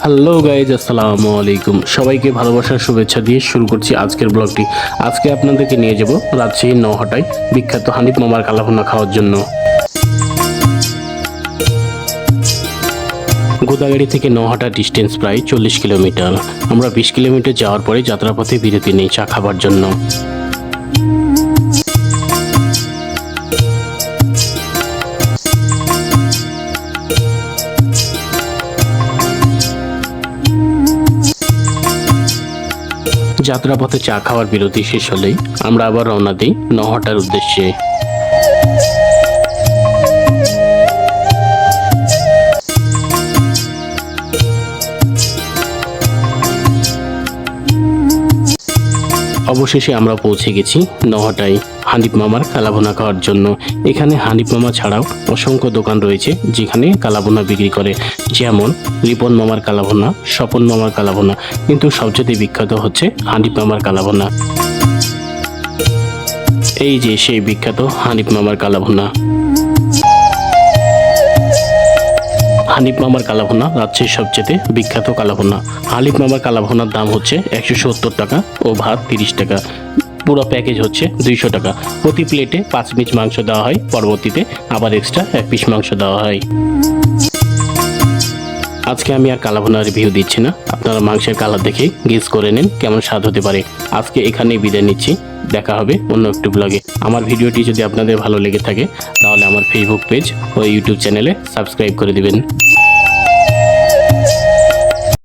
Hello guys, আসসালামু আলাইকুম। সবাইকে ভালোবাসার শুভেচ্ছা দিয়ে শুরু করছি আজকের ব্লগটি। আজকে আপনাদেরকে নিয়ে যাব রাজশাহীর নওহাটায় বিখ্যাত হানিফ মামার কালাভুনা খাওয়ার জন্য। গোদাগাড়ি থেকে নওহাটা ডিস্টেন্স প্রায় 40 কিলোমিটার। আমরা 20 কিলোমিটার যাওয়ার পরে যাত্রাপথে বিরতি নেই চা খাবার জন্য। যাত্রাপথে চা খাওয়ার বিরতি শেষ হলেই আমরা আবার রওনা দিই নওহাটার উদ্দেশ্যে। অবশেষে আমরা পৌঁছে গেছি নওহাটায় হানিফ মামার কালাভুনা খাওয়ার জন্য। এখানে হানিফ মামা ছাড়াও অসংখ্য দোকান রয়েছে যেখানে কালাভুনা বিক্রি করে, যেমন রিপন মামার কালাভুনা, স্বপন মামার কালাভুনা, কিন্তু সবচেয়ে বিখ্যাত হচ্ছে হানিফ মামার কালাভুনা। এই যে সেই বিখ্যাত হানিফ মামার কালাভুনা। হানিফ মামার কালাভুনা রাজশাহীর সবচেয়ে বিখ্যাত কালাভুনা। হানিফ মামার কালাভুনার দাম হচ্ছে 170 টাকা ও ভাত 30 টাকা। পুরো প্যাকেজ হচ্ছে 200 টাকা। প্রতি প্লেটে 5 পিস মাংস দেওয়া হয়, পরবর্তীতে আবার এক্সট্রা 1 পিস মাংস দেওয়া হয়। আজকে আমি আর কালাভুনার রিভিউ দিচ্ছি না, আপনারা মাংসের কালার দেখে গেস করে নিন কেমন স্বাদ হতে পারে। আজকে এখানেই বিদায় নিচ্ছি, দেখা হবে অন্য একটি ব্লগে। আমার ভিডিওটি যদি আপনাদের ভালো লেগে থাকে তাহলে আমার ফেসবুক পেজ ও ইউটিউব চ্যানেলে সাবস্ক্রাইব করে দিবেন।